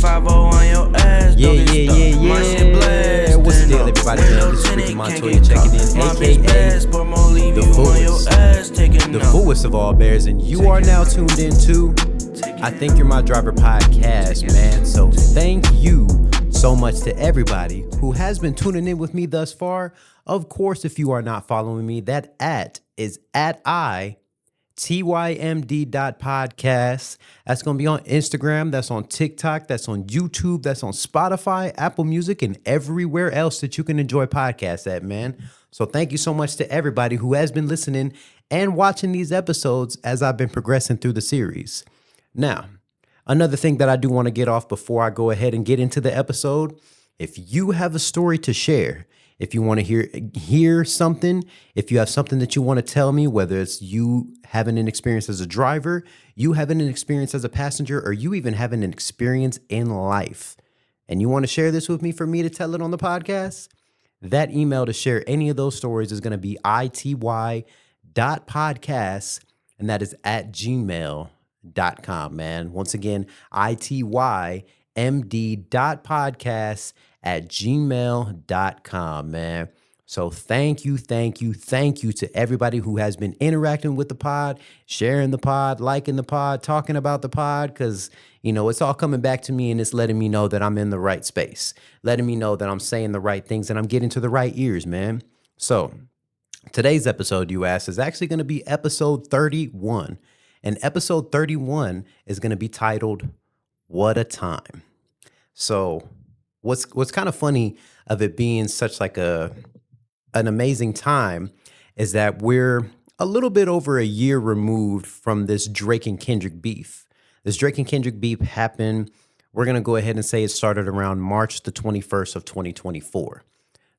5 on your ass. Yeah. What's the deal, everybody, man? This is Ricky Montoya checking in, a.k.a. the fullest of all bears, and you are now tuned into I Think You're My Driver podcast, man. So thank you so much to everybody who has been tuning in with me thus far. Of course, if you are not following me, that @ is @ITYMD.podcast. That's going to be on Instagram. That's on TikTok. That's on YouTube. That's on Spotify, Apple Music, and everywhere else that you can enjoy podcasts at, man. So thank you so much to everybody who has been listening and watching these episodes as I've been progressing through the series. Now, another thing that I do want to get off before I go ahead and get into the episode, if you have a story to share, if you want to hear something, if you have something that you want to tell me, whether it's you having an experience as a driver, you having an experience as a passenger, or you even having an experience in life, and you want to share this with me for me to tell it on the podcast, that email to share any of those stories is going to be ity.podcast, and that is @gmail.com, man. Once again, itymd.podcast@gmail.com, man. So thank you to everybody who has been interacting with the pod, sharing the pod, liking the pod, talking about the pod, because, you know, it's all coming back to me and it's letting me know that I'm in the right space, letting me know that I'm saying the right things and I'm getting to the right ears, man. So today's episode, you asked, is actually going to be episode 31. And episode 31 is going to be titled, What a Time. So what's kind of funny of it being such like an amazing time is that we're a little bit over a year removed from this Drake and Kendrick beef. This Drake and Kendrick beef happened. We're going to go ahead and say it started around March the 21st of 2024.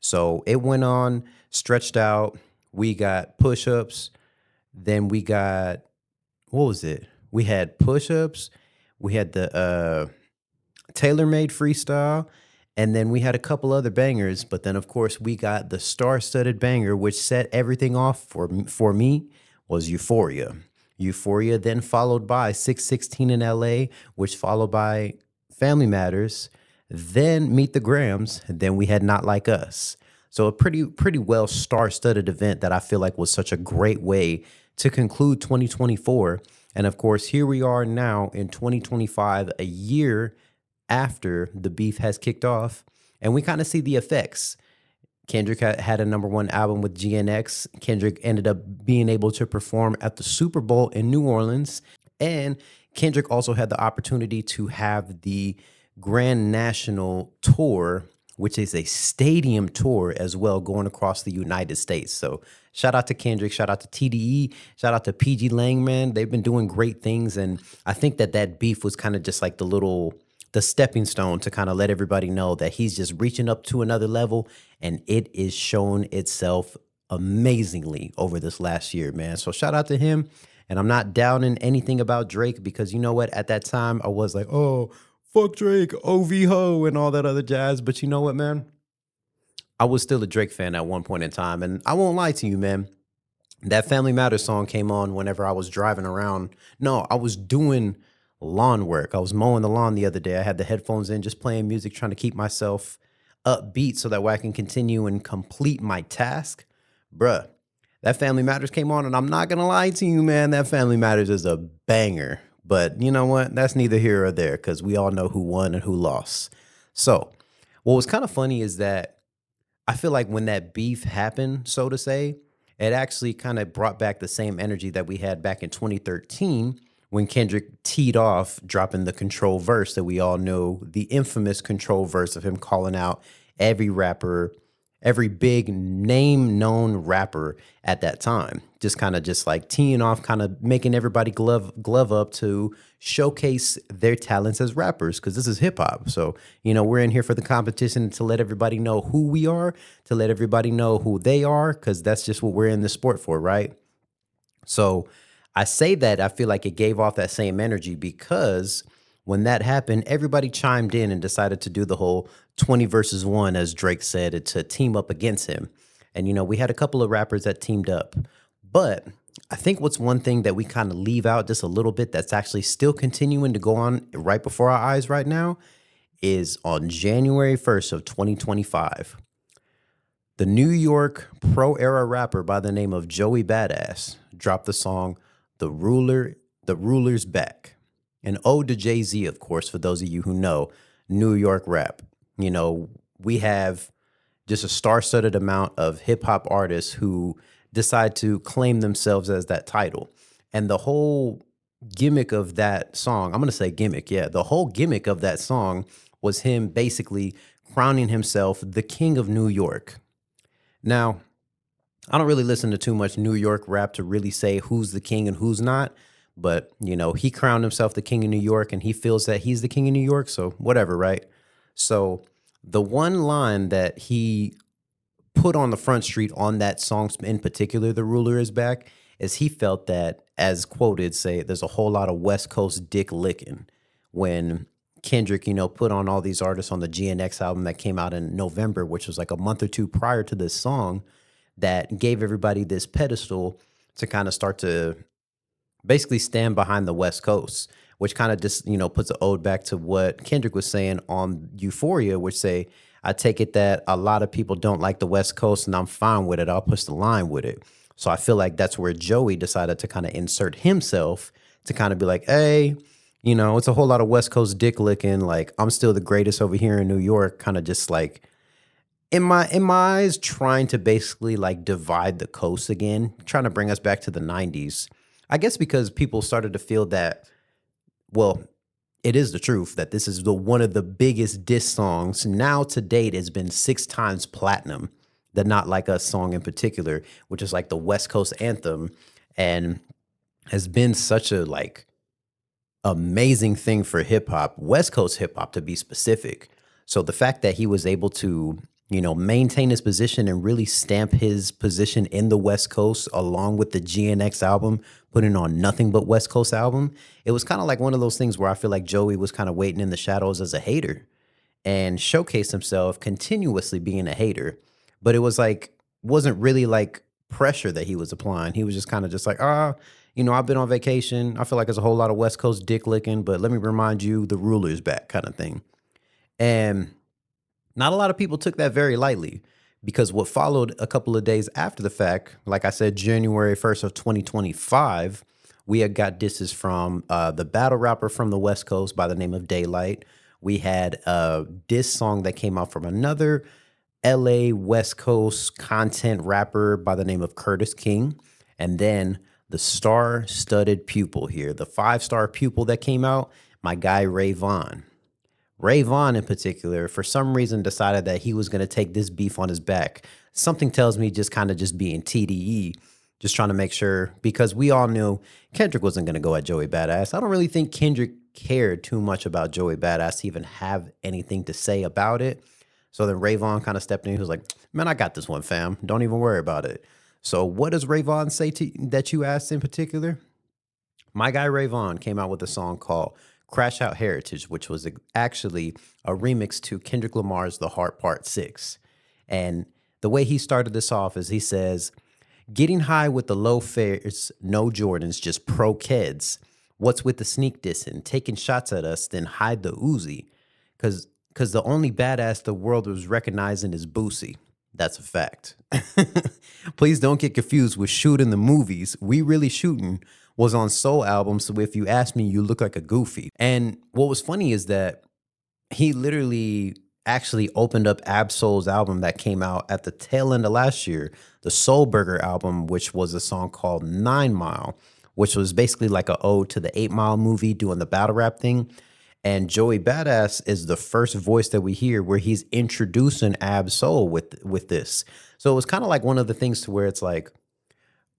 So it went on, stretched out. We got push-ups. Then we got, what was it? We had push-ups. We had the tailor-made freestyle, and then we had a couple other bangers, but then of course we got the star-studded banger, which set everything off for me, was Euphoria. Euphoria, then followed by 616 in LA, which followed by Family Matters, then Meet the Grams, and then we had Not Like Us. So a pretty well star-studded event that I feel like was such a great way to conclude 2024. And of course, here we are now in 2025, a year after the beef has kicked off, and we kind of see the effects. Kendrick had a #1 album with GNX. Kendrick ended up being able to perform at the Super Bowl in New Orleans, and Kendrick also had the opportunity to have the Grand National Tour, which is a stadium tour as well, going across the United States. So shout out to Kendrick, shout out to TDE, shout out to PG Langman. They've been doing great things, and I think that beef was kind of just like the stepping stone to kind of let everybody know that he's just reaching up to another level, and it is shown itself amazingly over this last year, man. So shout out to him, and I'm not downing anything about Drake, because you know what? At that time, I was like, oh, fuck Drake, OV ho, and all that other jazz. But you know what, man? I was still a Drake fan at one point in time, and I won't lie to you, man. That Family Matters song came on whenever I was driving around. No, I was doing lawn work. I was mowing the lawn the other day. I had the headphones in, just playing music, trying to keep myself upbeat so that way I can continue and complete my task. Bruh, that Family Matters came on, and I'm not going to lie to you, man, that Family Matters is a banger. But you know what? That's neither here or there, because we all know who won and who lost. So what was kind of funny is that I feel like when that beef happened, so to say, it actually kind of brought back the same energy that we had back in 2013 when Kendrick teed off dropping the Control verse that we all know, the infamous Control verse of him calling out every rapper, every big name known rapper at that time, just like teeing off, kind of making everybody glove up to showcase their talents as rappers, because this is hip hop. So, you know, we're in here for the competition, to let everybody know who we are, to let everybody know who they are, because that's just what we're in the sport for, right? So I say that I feel like it gave off that same energy, because when that happened, everybody chimed in and decided to do the whole 20 versus 1, as Drake said, to team up against him. And, you know, we had a couple of rappers that teamed up. But I think what's one thing that we kind of leave out just a little bit that's actually still continuing to go on right before our eyes right now is on January 1st of 2025. The New York pro era rapper by the name of Joey Badass dropped the song The Ruler's Back. An ode to Jay-Z, of course, for those of you who know New York rap. You know, we have just a star-studded amount of hip-hop artists who decide to claim themselves as that title. And the whole gimmick of that song, I'm going to say gimmick, yeah, the whole gimmick of that song was him basically crowning himself the king of New York. Now, I don't really listen to too much New York rap to really say who's the king and who's not. But, you know, he crowned himself the king of New York and he feels that he's the king of New York. So, whatever, right? So, the one line that he put on the front street on that song in particular, The Ruler is Back, is he felt that, as quoted, say, there's a whole lot of West Coast dick licking when Kendrick, you know, put on all these artists on the GNX album that came out in November, which was like a month or two prior to this song, that gave everybody this pedestal to kind of start to basically stand behind the West Coast, which kind of just, you know, puts an ode back to what Kendrick was saying on Euphoria, which say, I take it that a lot of people don't like the West Coast and I'm fine with it. I'll push the line with it. So I feel like that's where Joey decided to kind of insert himself to kind of be like, hey, you know, it's a whole lot of West Coast dick licking. Like, I'm still the greatest over here in New York, kind of just like in my eyes, trying to basically like divide the coast again, trying to bring us back to the 90s. I guess because people started to feel that, well, it is the truth that this is the one of the biggest diss songs now to date has been 6 times platinum. The Not Like Us song in particular, which is like the West Coast anthem, and has been such a like amazing thing for hip hop, West Coast hip hop to be specific. So the fact that he was able to, you know, maintain his position and really stamp his position in the West Coast along with the GNX album, putting on nothing but West Coast album, it was kind of like one of those things where I feel like Joey was kind of waiting in the shadows as a hater and showcased himself continuously being a hater. But it was like, wasn't really like pressure that he was applying. He was just kind of just like, you know, I've been on vacation. I feel like there's a whole lot of West Coast dick licking, but let me remind you, the ruler's back kind of thing. And not a lot of people took that very lightly because what followed a couple of days after the fact, like I said, January 1st of 2025, we had got disses from the battle rapper from the West Coast by the name of Daylight. We had a diss song that came out from another LA West Coast content rapper by the name of Curtis King. And then the star-studded pupil here, the 5-star pupil that came out, my guy Ray Vaughn. Ray Vaughn in particular, for some reason, decided that he was going to take this beef on his back. Something tells me just kind of just being TDE, just trying to make sure, because we all knew Kendrick wasn't going to go at Joey Badass. I don't really think Kendrick cared too much about Joey Badass to even have anything to say about it. So then Ray Vaughn kind of stepped in. He was like, man, I got this one, fam. Don't even worry about it. So what does Ray Vaughn say to that you asked in particular? My guy Ray Vaughn came out with a song called Crash Out Heritage, which was actually a remix to Kendrick Lamar's The Heart Part 6. And the way he started this off is he says, getting high with the low fares, no Jordans, just pro kids. What's with the sneak dissing, taking shots at us, then hide the Uzi. Because the only badass the world was recognizing is Boosie. That's a fact. Please don't get confused with shooting the movies. We Really Shooting was on Soul album, so if you ask me, you look like a goofy. And what was funny is that he literally actually opened up Ab Soul's album that came out at the tail end of last year, the Soul Burger album, which was a song called 9 Mile, which was basically like an ode to the 8 Mile movie doing the battle rap thing. And Joey Badass is the first voice that we hear where he's introducing Ab Soul with this. So it was kind of like one of the things to where it's like,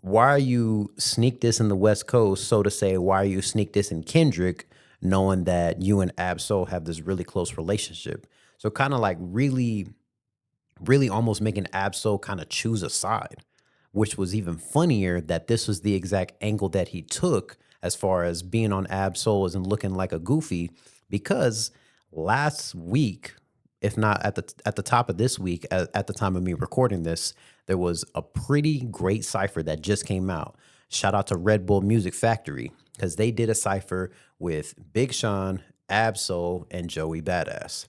why are you sneak this in the West Coast? So to say, why are you sneak this in Kendrick, knowing that you and Ab Soul have this really close relationship? So kind of like really, really almost making Ab Soul kind of choose a side, which was even funnier that this was the exact angle that he took as far as being on Ab Soul and looking like a goofy, because last week, if not at the top of this week, at the time of me recording this, there was a pretty great cipher that just came out. Shout out to Red Bull Music Factory, because they did a cipher with Big Sean, Absol and Joey Badass.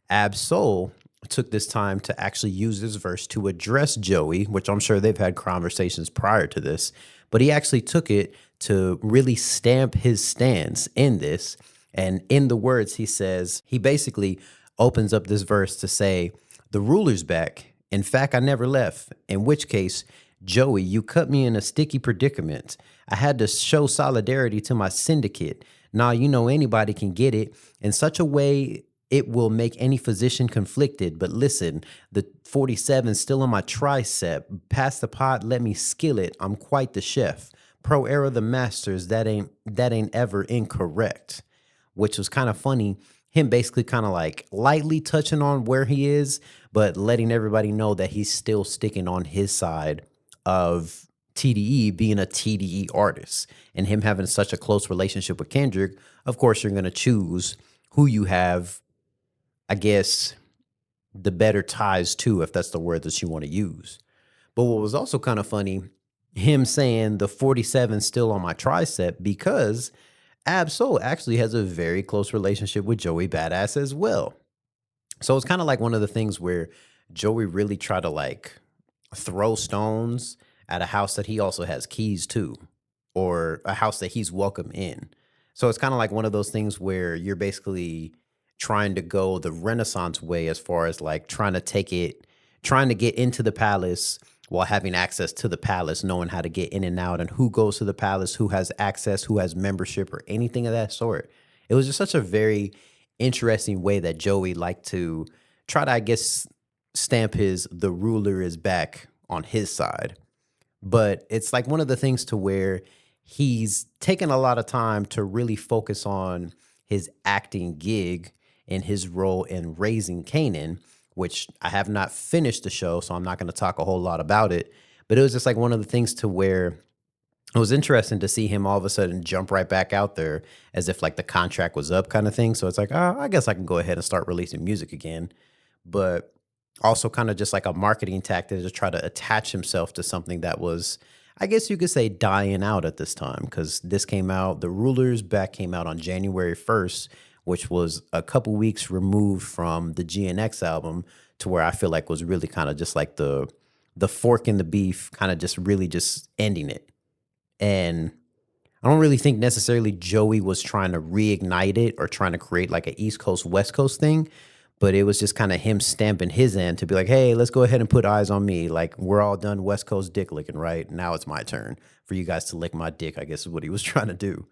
Absol took this time to actually use this verse to address Joey, which I'm sure they've had conversations prior to this, but he actually took it to really stamp his stance in this. And in the words, he says, he basically opens up this verse to say, the ruler's back. In fact, I never left, in which case, Joey, you cut me in a sticky predicament. I had to show solidarity to my syndicate. Now, you know, anybody can get it in such a way it will make any physician conflicted. But listen, the 47 still on my tricep. Pass the pot, let me skill it. I'm quite the chef. Pro era the masters, that ain't ever incorrect. Which was kind of funny. Him basically kind of like lightly touching on where he is, but letting everybody know that he's still sticking on his side of TDE being a TDE artist and him having such a close relationship with Kendrick. Of course, you're going to choose who you have, I guess, the better ties to, if that's the word that you want to use. But what was also kind of funny, him saying the 47 still on my tricep, because Absol actually has a very close relationship with Joey Badass as well. So it's kind of like one of the things where Joey really tried to like throw stones at a house that he also has keys to, or a house that he's welcome in. So it's kind of like one of those things where you're basically trying to go the Renaissance way as far as like trying to get into the palace while having access to the palace, knowing how to get in and out and who goes to the palace, who has access, who has membership, or anything of that sort. It was just such a very interesting way that Joey liked to try to, I guess, stamp his the ruler is back on his side. But it's like one of the things to where he's taken a lot of time to really focus on his acting gig and his role in Raising Canaan, which I have not finished the show, so I'm not going to talk a whole lot about it. But it was just like one of the things to where it was interesting to see him all of a sudden jump right back out there as if like the contract was up kind of thing. So it's like, oh, I guess I can go ahead and start releasing music again. But also kind of just like a marketing tactic to try to attach himself to something that was, I guess you could say, dying out at this time, because this came out, The Ruler's Back came out on January 1st, which was a couple weeks removed from the GNX album, to where I feel like was really kind of just like the fork in the beef, kind of just really just ending it. And I don't really think necessarily Joey was trying to reignite it or trying to create like an East Coast, West Coast thing, but it was just kind of him stamping his end to be like, hey, let's go ahead and put eyes on me. Like, we're all done West Coast dick licking, right? Now it's my turn for you guys to lick my dick, I guess is what he was trying to do.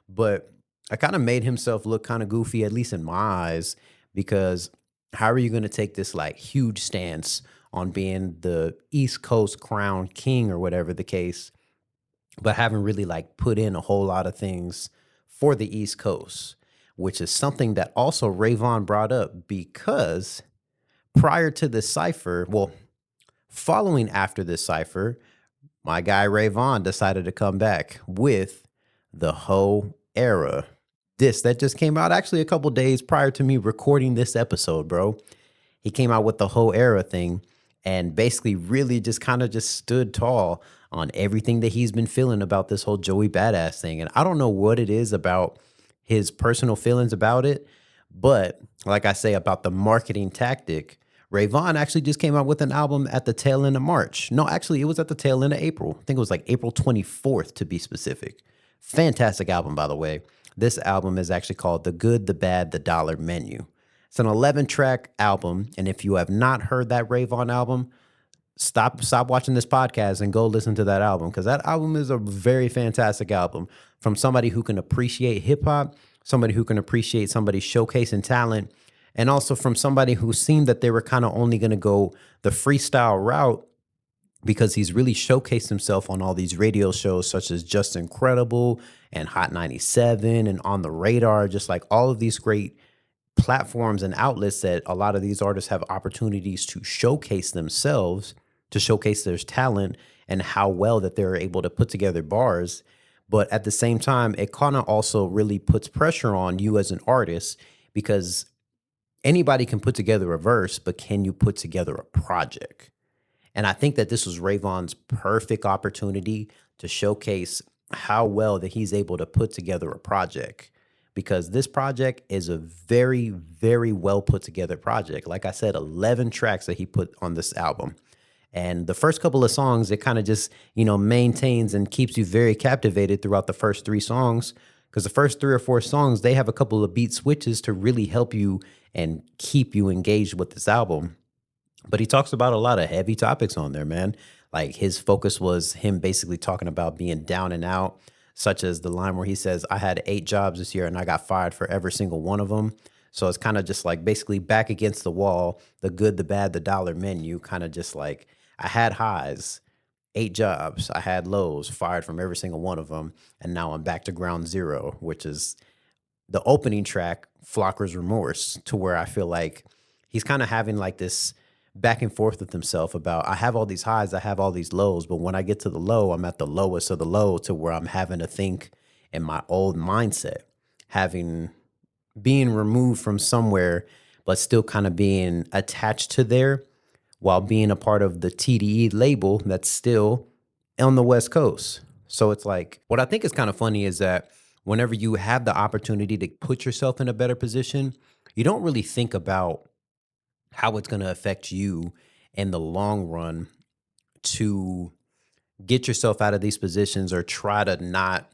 But I kind of made himself look kind of goofy, at least in my eyes, because how are you going to take this like huge stance on being the East Coast crown king or whatever the case, but haven't really like put in a whole lot of things for the East Coast, which is something that also Rayvon brought up, because prior to this cipher, well, following after this cipher, my guy Rayvon decided to come back with the whole era. This that just came out actually a couple days prior to me recording this episode, bro. He came out with the whole era thing and basically really just kind of just stood tall on everything that he's been feeling about this whole Joey Badass thing. And I don't know what it is about his personal feelings about it, but like I say about the marketing tactic, Rayvon actually just came out with an album at the tail end of March. No, actually, it was at the tail end of April. I think it was like April 24th to be specific. Fantastic album, by the way. This album is actually called The Good, the Bad, the Dollar Menu. It's an 11-track album, and if you have not heard that Rayvon album, stop watching this podcast and go listen to that album, because that album is a very fantastic album from somebody who can appreciate hip hop, somebody who can appreciate somebody showcasing talent, and also from somebody who seemed that they were kind of only going to go the freestyle route, because he's really showcased himself on all these radio shows such as Just Incredible and Hot 97 and On the Radar, just like all of these great platforms and outlets that a lot of these artists have opportunities to showcase themselves, to showcase their talent and how well that they're able to put together bars. But at the same time, it kind of also really puts pressure on you as an artist, because anybody can put together a verse, but can you put together a project? And I think that this was Rayvon's perfect opportunity to showcase how well that he's able to put together a project. because this project is a very, very well put together project. Like I said, 11 tracks that he put on this album. And the first couple of songs, it kind of just, maintains and keeps you very captivated throughout the first three songs. Because the first three or four songs, they have a couple of beat switches to really help you and keep you engaged with this album. But he talks about a lot of heavy topics on there, man. Like his focus was him basically talking about being down and out, such as the line where he says, I had 8 jobs this year and I got fired for every single one of them. So it's kind of just like basically back against the wall, the good, the bad, the dollar menu, kind of just like I had highs, 8 jobs, I had lows, fired from every single one of them. And now I'm back to ground zero, which is the opening track, Flocker's Remorse, to where I feel like he's kind of having like this back and forth with himself about I have all these highs, I have all these lows, but when I get to the low, I'm at the lowest of the low to where I'm having to think in my old mindset, having being removed from somewhere, but still kind of being attached to there while being a part of the TDE label that's still on the West Coast. So it's like, what I think is kind of funny is that whenever you have the opportunity to put yourself in a better position, you don't really think about how it's going to affect you in the long run to get yourself out of these positions or try to not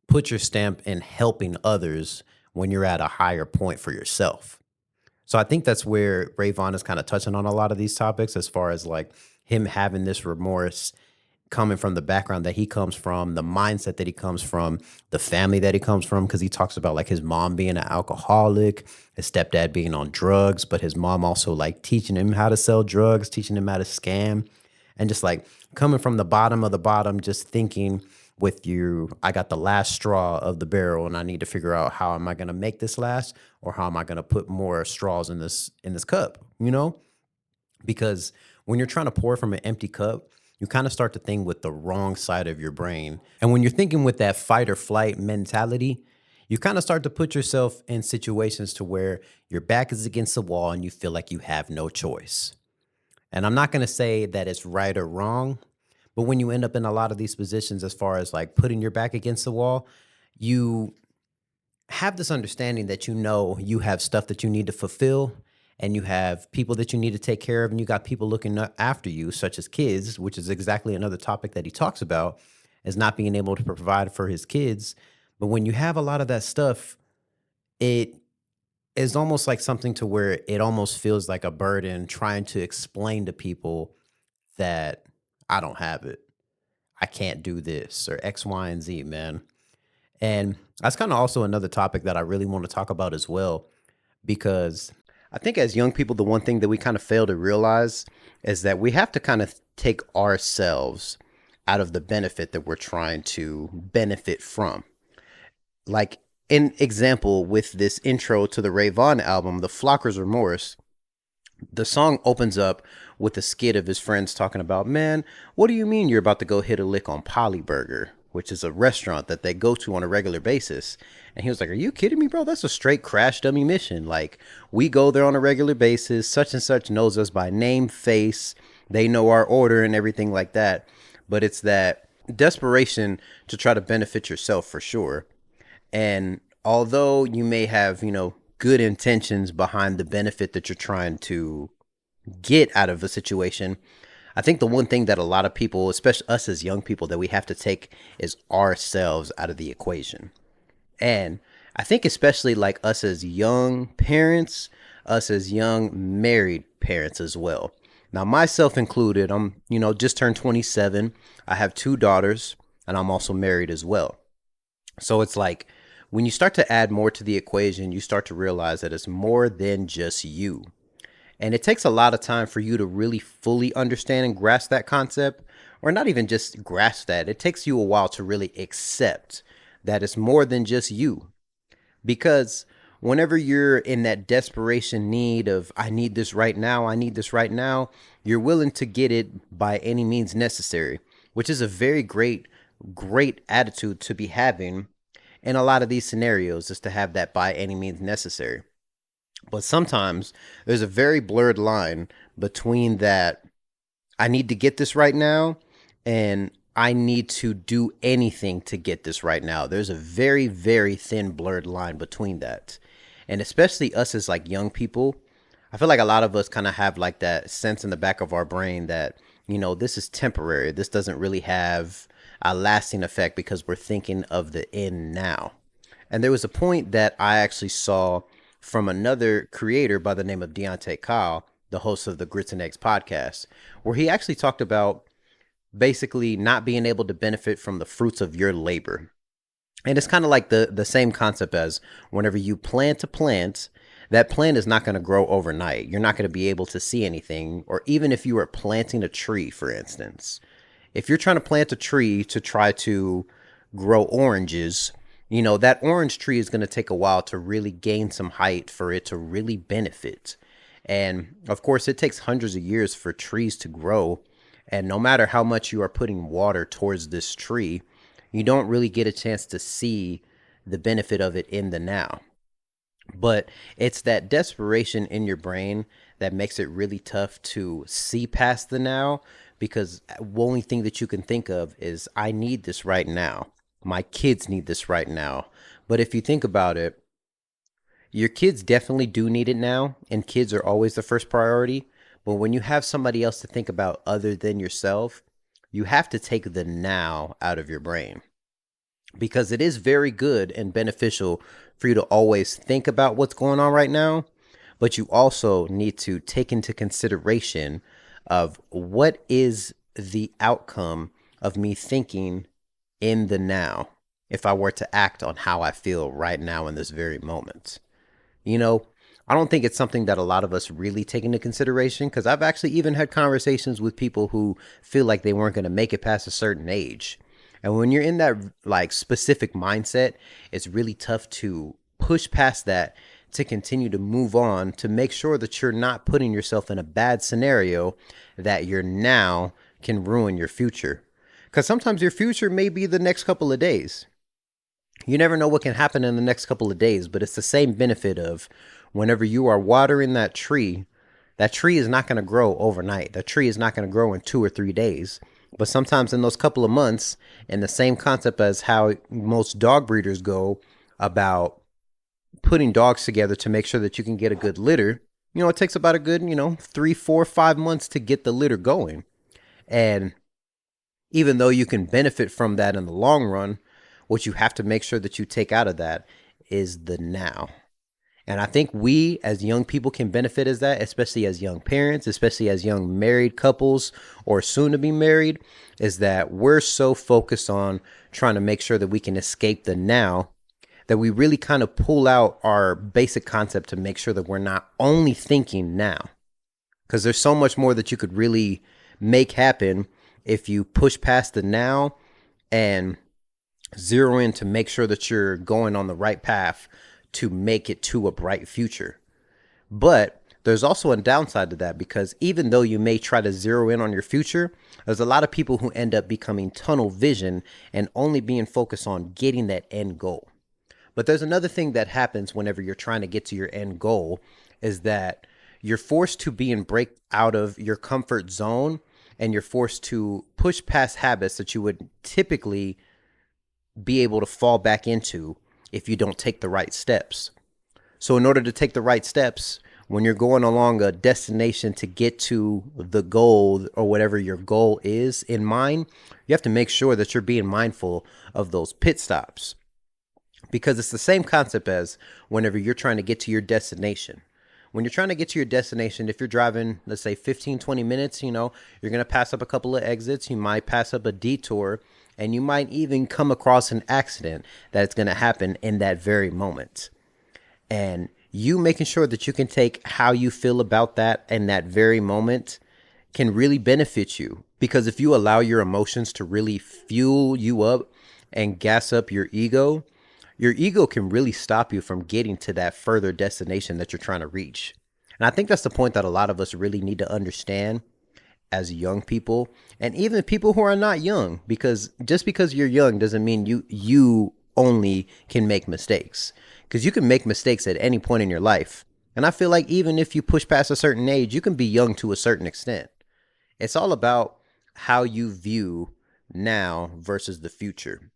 put your stamp in helping others when you're at a higher point for yourself. So I think that's where Ray Vaughn is kind of touching on a lot of these topics as far as like him having this remorse coming from the background that he comes from, the mindset that he comes from, the family that he comes from, because he talks about like his mom being an alcoholic, his stepdad being on drugs, but his mom also like teaching him how to sell drugs, teaching him how to scam, and just like coming from the bottom of the bottom, just thinking with you, I got the last straw of the barrel and I need to figure out how am I going to make this last or how am I going to put more straws in this cup, because when you're trying to pour from an empty cup, you kind of start to think with the wrong side of your brain. And when you're thinking with that fight or flight mentality, you kind of start to put yourself in situations to where your back is against the wall and you feel like you have no choice. And I'm not going to say that it's right or wrong, but when you end up in a lot of these positions, as far as like putting your back against the wall, you have this understanding that you have stuff that you need to fulfill and you have people that you need to take care of and you got people looking after you, such as kids, which is exactly another topic that he talks about, is not being able to provide for his kids. But when you have a lot of that stuff, it is almost like something to where it almost feels like a burden trying to explain to people that I don't have it. I can't do this or X, Y, and Z, man. And that's kind of also another topic that I really want to talk about as well, because I think as young people, the one thing that we kind of fail to realize is that we have to kind of take ourselves out of the benefit that we're trying to benefit from. Like, an example with this intro to the Ray Vaughn album, The Flocker's Remorse, the song opens up with a skit of his friends talking about, man, what do you mean you're about to go hit a lick on Polly Burger, which is a restaurant that they go to on a regular basis? And he was like, are you kidding me, bro? That's a straight crash dummy mission. Like, we go there on a regular basis. Such and such knows us by name, face. They know our order and everything like that. But it's that desperation to try to benefit yourself for sure. And although you may have, good intentions behind the benefit that you're trying to get out of a situation, I think the one thing that a lot of people, especially us as young people, that we have to take is ourselves out of the equation. And I think especially like us as young parents, us as young married parents as well. Now, myself included, I'm, just turned 27. I have 2 daughters and I'm also married as well. So it's like when you start to add more to the equation, you start to realize that it's more than just you. And it takes a lot of time for you to really fully understand and grasp that concept, or not even just grasp that. It takes you a while to really accept that it's more than just you. Because whenever you're in that desperation need of, I need this right now, I need this right now, you're willing to get it by any means necessary, which is a very great attitude to be having in a lot of these scenarios, is to have that by any means necessary. But sometimes there's a very blurred line between that I need to get this right now and I need to do anything to get this right now. There's a very, very thin blurred line between that. And especially us as like young people, I feel like a lot of us kind of have like that sense in the back of our brain that, this is temporary. This doesn't really have a lasting effect because we're thinking of the end now. And there was a point that I actually saw from another creator by the name of Deontay Kyle, the host of the Grits and Eggs podcast, where he actually talked about basically not being able to benefit from the fruits of your labor. And it's kind of like the same concept as whenever you plant a plant, that plant is not going to grow overnight. You're not going to be able to see anything. Or even if you were planting a tree, for instance, if you're trying to plant a tree to try to grow oranges, that orange tree is going to take a while to really gain some height for it to really benefit. And of course, it takes hundreds of years for trees to grow. And no matter how much you are putting water towards this tree, you don't really get a chance to see the benefit of it in the now. But it's that desperation in your brain that makes it really tough to see past the now, because the only thing that you can think of is, I need this right now. My kids need this right now. But if you think about it, your kids definitely do need it now, and kids are always the first priority. But when you have somebody else to think about other than yourself, you have to take the now out of your brain, because it is very good and beneficial for you to always think about what's going on right now. But you also need to take into consideration of what is the outcome of me thinking in the now if I were to act on how I feel right now in this very moment. You know, I don't think it's something that a lot of us really take into consideration, because I've actually even had conversations with people who feel like they weren't going to make it past a certain age. And when you're in that like specific mindset, it's really tough to push past that, to continue to move on, to make sure that you're not putting yourself in a bad scenario that your now can ruin your future. Because sometimes your future may be the next couple of days. You never know what can happen in the next couple of days, but it's the same benefit of whenever you are watering that tree is not going to grow overnight. That tree is not going to grow in 2 or 3 days. But sometimes in those couple of months, and the same concept as how most dog breeders go about putting dogs together to make sure that you can get a good litter, it takes about a good, 3, 4, 5 months to get the litter going. And even though you can benefit from that in the long run, what you have to make sure that you take out of that is the now. And I think we as young people can benefit as that, especially as young parents, especially as young married couples or soon to be married, is that we're so focused on trying to make sure that we can escape the now that we really kind of pull out our basic concept to make sure that we're not only thinking now. Because there's so much more that you could really make happen if you push past the now and zero in to make sure that you're going on the right path to make it to a bright future. But there's also a downside to that, because even though you may try to zero in on your future, there's a lot of people who end up becoming tunnel vision and only being focused on getting that end goal. But there's another thing that happens whenever you're trying to get to your end goal, is that you're forced to break out of your comfort zone, and you're forced to push past habits that you would typically be able to fall back into if you don't take the right steps. So in order to take the right steps, when you're going along a destination to get to the goal or whatever your goal is in mind, you have to make sure that you're being mindful of those pit stops. Because it's the same concept as whenever you're trying to get to your destination. When you're trying to get to your destination, if you're driving, let's say 15, 20 minutes, you're going to pass up a couple of exits. You might pass up a detour, and you might even come across an accident that's going to happen in that very moment. And you making sure that you can take how you feel about that in that very moment can really benefit you. Because if you allow your emotions to really fuel you up and gas up your ego can really stop you from getting to that further destination that you're trying to reach. And I think that's the point that a lot of us really need to understand as young people, and even people who are not young, because just because you're young doesn't mean you only can make mistakes, because you can make mistakes at any point in your life. And I feel like even if you push past a certain age, you can be young to a certain extent. It's all about how you view now versus the future.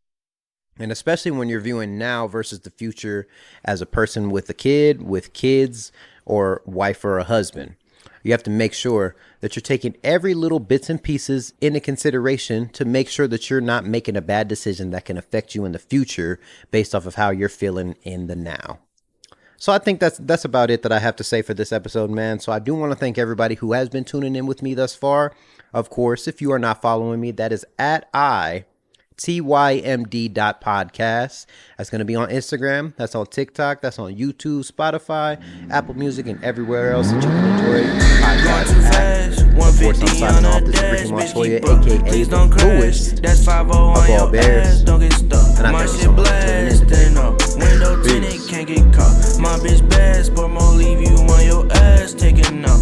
And especially when you're viewing now versus the future as a person with a kid, with kids, or wife or a husband. You have to make sure that you're taking every little bits and pieces into consideration to make sure that you're not making a bad decision that can affect you in the future based off of how you're feeling in the now. So I think that's about it that I have to say for this episode, man. So I do want to thank everybody who has been tuning in with me thus far. Of course, if you are not following me, that is at TYMD.podcast. That's going to be on Instagram. That's on TikTok. That's on YouTube, Spotify, Apple Music, and everywhere else that you can enjoy podcasts. Of course, I'm signing off. This is Ricky Montoya, a.k.a. the coolest of all bears. And I thank you so much for tuning in. Peace. Can't get caught. My bitch bad, but more leave you on your ass taking up.